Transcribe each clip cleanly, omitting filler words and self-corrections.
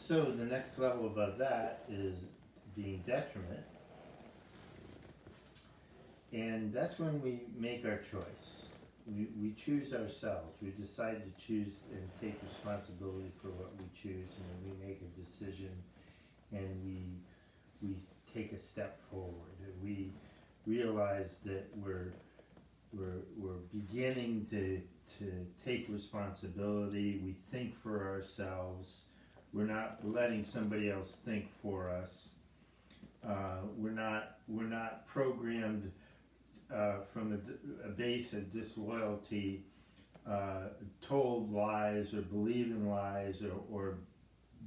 So the next level above that is being detriment. And that's when we make our choice. We choose ourselves. We decide to choose and take responsibility for what we choose, and then we make a decision, and we take a step forward. And we realize that we're beginning to take responsibility. We think for ourselves. We're not letting somebody else think for us. We're not programmed from a base of disloyalty, told lies or believe in lies or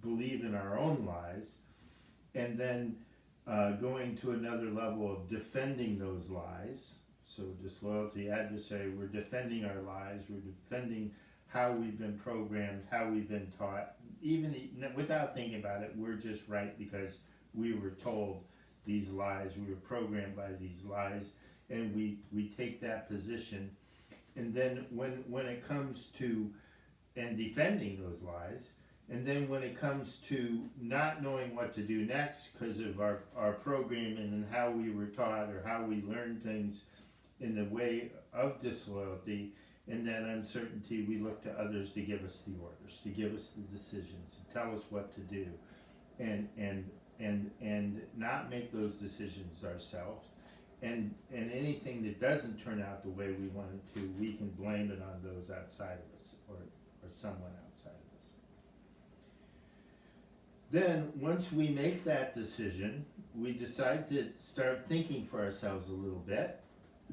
believe in our own lies, and then going to another level of defending those lies. So disloyalty, adversary, we're defending our lies, we're defending how we've been programmed, how we've been taught, even without thinking about it, we're just right because we were told these lies, we were programmed by these lies, and we take that position. And then when it comes to and defending those lies, and then when it comes to not knowing what to do next because of our programming and how we were taught or how we learned things in the way of disloyalty and that uncertainty, we look to others to give us the orders, to give us the decisions, to tell us what to do, and not make those decisions ourselves. And anything that doesn't turn out the way we want it to, we can blame it on those outside of us or someone outside of us. Then, once we make that decision, we decide to start thinking for ourselves a little bit.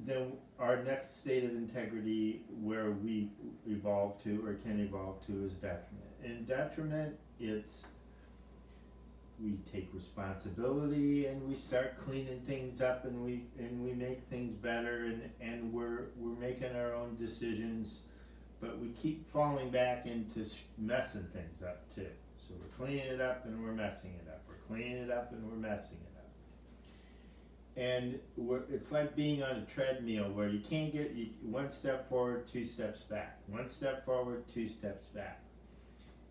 Then our next state of integrity where we evolve to or can evolve to is detriment. In detriment, we take responsibility and we start cleaning things up and we make things better and we're making our own decisions, but we keep falling back into messing things up too. So we're cleaning it up and we're messing it up. We're cleaning it up and we're messing it up. And it's like being on a treadmill where you can't get one step forward, two steps back. One step forward, two steps back.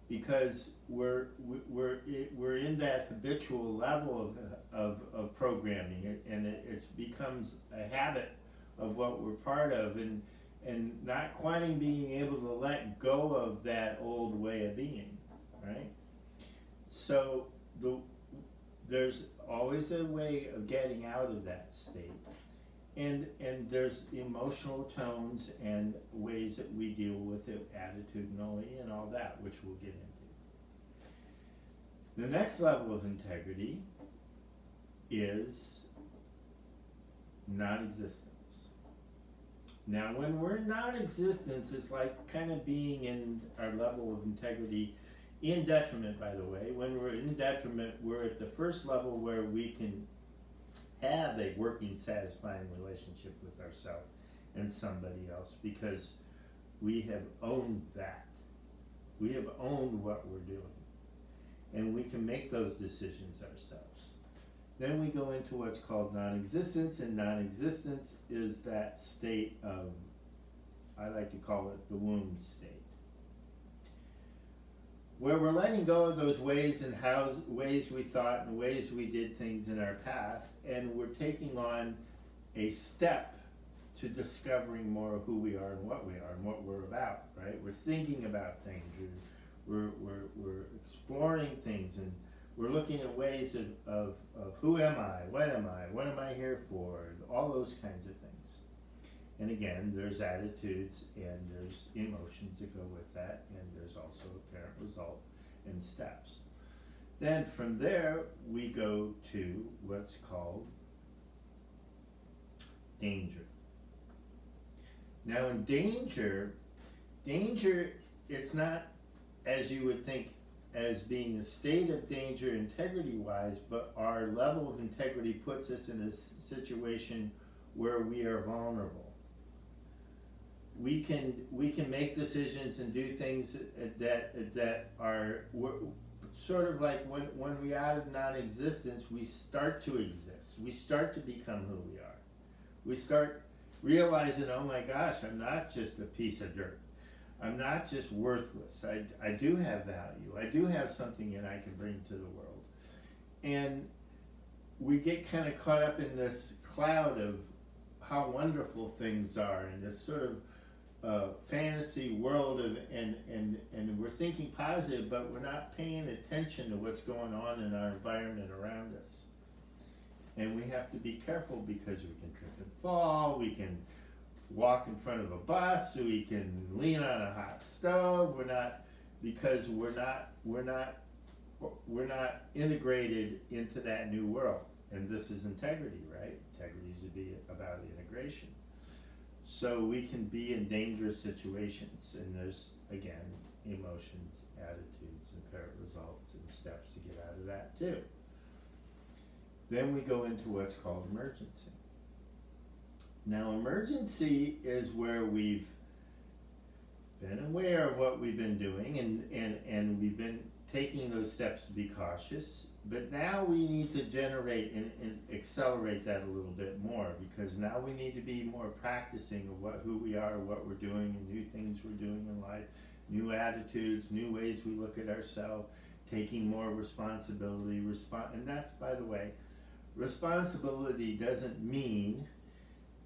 Because we're in that habitual level of programming, and it becomes a habit of what we're part of, and not quite being able to let go of that old way of being, right? So there's always a way of getting out of that state, and there's emotional tones and ways that we deal with it attitudinally and all that, which we'll get into. The next level of integrity is non-existence. Now, when we're in non-existence, it's like kind of being in our level of integrity in detriment, by the way. When we're in detriment, we're at the first level where we can have a working, satisfying relationship with ourselves and somebody else because we have owned that. We have owned what we're doing. And we can make those decisions ourselves. Then we go into what's called non-existence, and non-existence is that state of, I like to call it the womb state, where we're letting go of those ways and ways we thought and ways we did things in our past, and we're taking on a step to discovering more of who we are and what we're about, right? We're thinking about things, we're exploring things, and we're looking at ways of who am I, what am I here for, all those kinds of things. And again, there's attitudes and there's emotions that go with that, and there's also apparent result and steps. Then from there, we go to what's called danger. Now in danger, it's not as you would think as being a state of danger integrity-wise, but our level of integrity puts us in a situation where we are vulnerable. We can make decisions and do things that are sort of like when we're out of non-existence, we start to exist. We start to become who we are. We start realizing, oh my gosh, I'm not just a piece of dirt. I'm not just worthless. I do have value. I do have something that I can bring to the world. And we get kind of caught up in this cloud of how wonderful things are and this sort of fantasy world of, and we're thinking positive, but we're not paying attention to what's going on in our environment around us. And we have to be careful because we can trip and fall, we can walk in front of a bus, we can lean on a hot stove. We're not integrated into that new world. And this is integrity, right? Integrity is to be about integration. So we can be in dangerous situations, and there's, again, emotions, attitudes, apparent results, and steps to get out of that too. Then we go into what's called emergency. Now, emergency is where we've been aware of what we've been doing, and we've been taking those steps to be cautious, but now we need to generate and accelerate that a little bit more, because now we need to be more practicing of who we are, what we're doing, and new things we're doing in life, new attitudes, new ways we look at ourselves, taking more responsibility. And that's, by the way, responsibility doesn't mean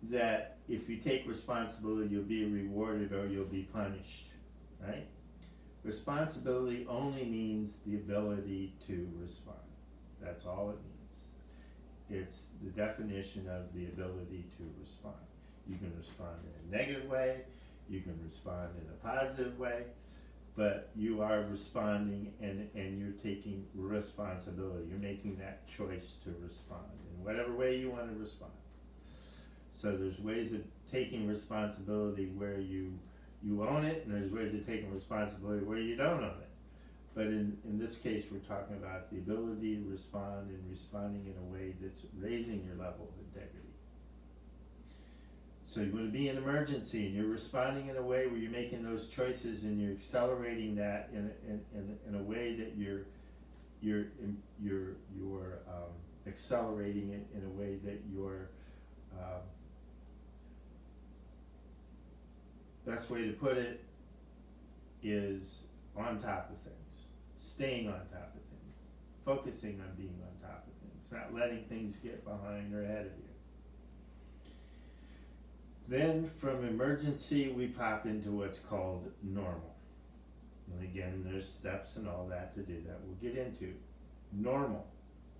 that if you take responsibility you'll be rewarded or you'll be punished, right? Responsibility only means the ability to respond. That's all it means. It's the definition of the ability to respond. You can respond in a negative way, you can respond in a positive way, but you are responding and you're taking responsibility. You're making that choice to respond in whatever way you want to respond. So there's ways of taking responsibility where you own it, and there's ways of taking responsibility where you don't own it. But in this case, we're talking about the ability to respond and responding in a way that's raising your level of integrity. So you want to be in emergency, and you're responding in a way where you're making those choices, and you're accelerating that in a way that you're accelerating it in a way that you're best way to put it is on top of things, staying on top of things, focusing on being on top of things, not letting things get behind or ahead of you. Then from emergency, we pop into what's called normal. And again, there's steps and all that to do that. We'll get into normal.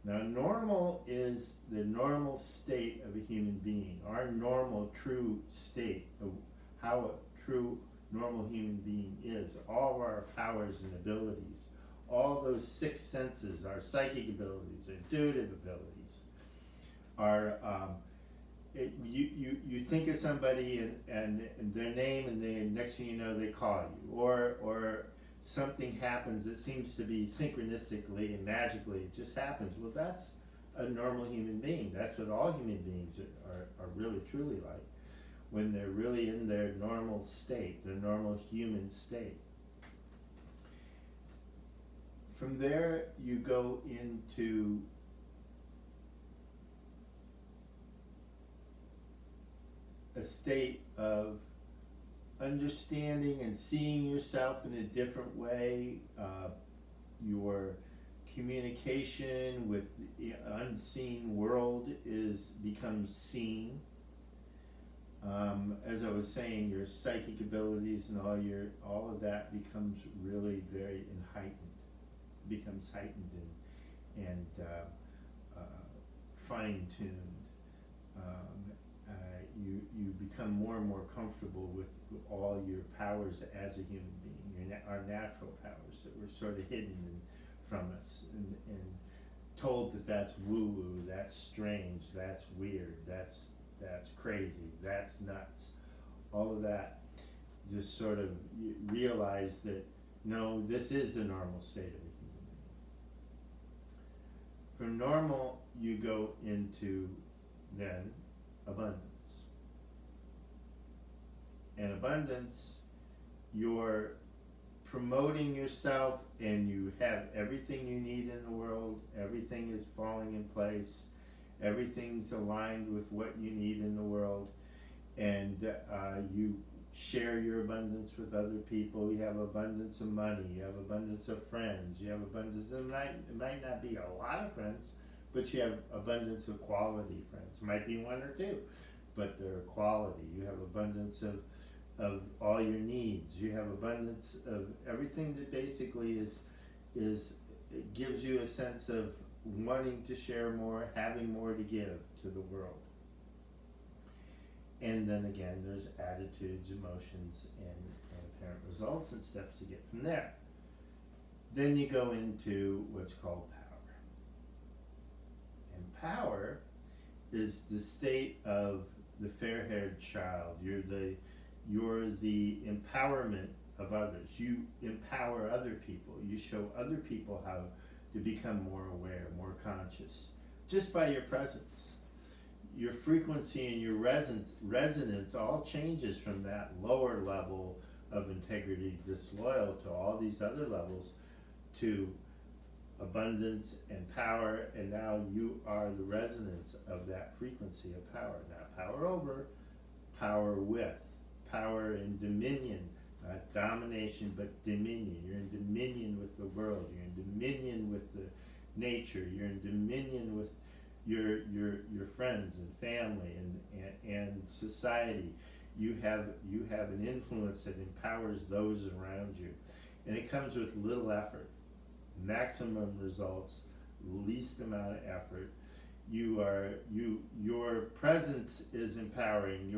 Now, normal is the normal state of a human being, our normal, true state of how a true, normal human being is. All of our powers and abilities, all those six senses, our psychic abilities, our intuitive abilities, our you think of somebody and their name, and then next thing you know they call you, or something happens that seems to be synchronistically and magically, it just happens. Well, that's a normal human being. That's what all human beings are really truly like, when they're really in their normal state, their normal human state. From there, you go into a state of understanding and seeing yourself in a different way. Your communication with the unseen world becomes seen. As I was saying, your psychic abilities and all of that becomes really very becomes heightened and fine-tuned. You become more and more comfortable with all your powers as a human being, our natural powers that were sort of hidden from us and told that that's woo-woo, that's strange, that's weird, that's crazy, that's nuts. All of that, just sort of you realize that no, this is the normal state of a human being. From normal, you go into then abundance. And abundance, you're promoting yourself and you have everything you need in the world, everything is falling in place, everything's aligned with what you need in the world, and you share your abundance with other people. You have abundance of money, you have abundance of friends, you have abundance of, it might not be a lot of friends, but you have abundance of quality friends. Might be one or two, but they're quality. You have abundance of all your needs. You have abundance of everything that basically it gives you a sense of wanting to share more, having more to give to the world. And then again, there's attitudes, emotions, and apparent results and steps to get from there. Then you go into what's called power. And power is the state of the fair-haired child. You're the empowerment of others. You empower other people. You show other people how to become more aware, more conscious, just by your presence. Your frequency and your resonance all changes from that lower level of integrity, disloyal, to all these other levels, to abundance and power, and now you are the resonance of that frequency of power. Not power over, power with, power in dominion, not domination but dominion. You're in dominion with the world, you're in dominion with the nature, you're in dominion with your friends and family and society. You have an influence that empowers those around you, and it comes with little effort, maximum results, least amount of effort. Your presence is empowering.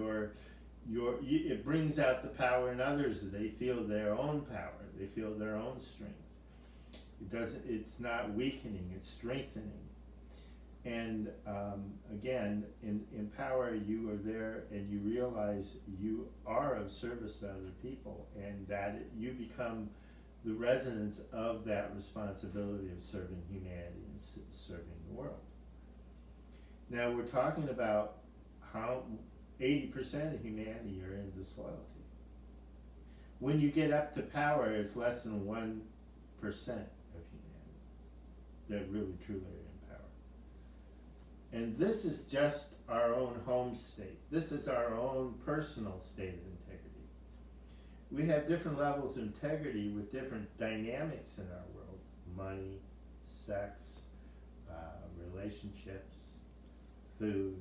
It brings out the power in others. They feel their own power. They feel their own strength. It's not weakening. It's strengthening. And again, in power, you are there, and you realize you are of service to other people, and that you become the resonance of that responsibility of serving humanity and serving the world. Now we're talking about how 80% of humanity are in disloyalty. When you get up to power, it's less than 1% of humanity that really truly are in power. And this is just our own home state. This is our own personal state of integrity. We have different levels of integrity with different dynamics in our world: money, sex, relationships, food.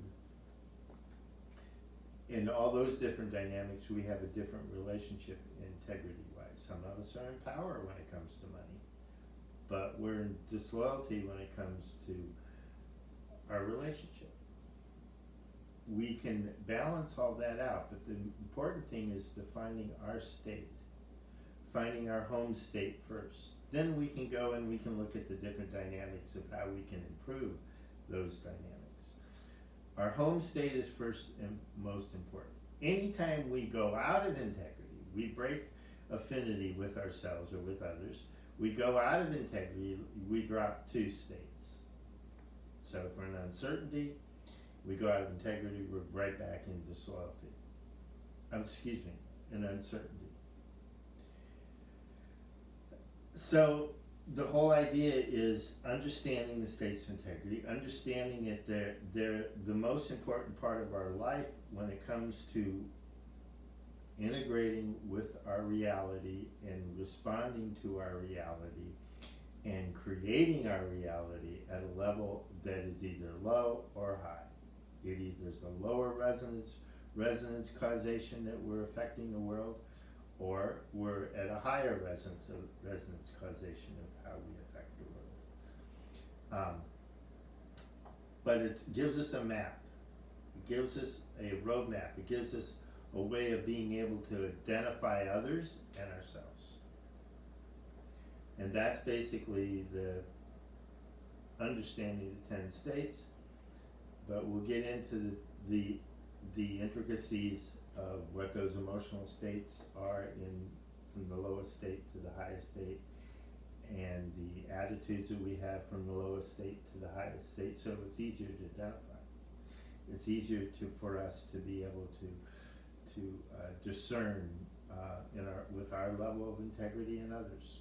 In all those different dynamics, we have a different relationship integrity-wise. Some of us are in power when it comes to money, but we're in disloyalty when it comes to our relationship. We can balance all that out, but the important thing is defining our state, finding our home state first. Then we can go and we can look at the different dynamics of how we can improve those dynamics. Our home state is first and most important. Anytime we go out of integrity, we break affinity with ourselves or with others, we go out of integrity, we drop 2 states. So if we're in uncertainty, we go out of integrity, we're right back in disloyalty. In uncertainty. So the whole idea is understanding the states of integrity, understanding that they're the most important part of our life when it comes to integrating with our reality and responding to our reality and creating our reality at a level that is either low or high. It either is a lower resonance causation that we're affecting the world, or we're at a higher resonance causation of how we affect the world. But it gives us a map. It gives us a roadmap. It gives us a way of being able to identify others and ourselves. And that's basically the understanding the 10 states, but we'll get into the intricacies of what those emotional states are from the lowest state to the highest state, and the attitudes that we have from the lowest state to the highest state, so it's easier to identify. It's easier for us to be able to discern with our level of integrity and others.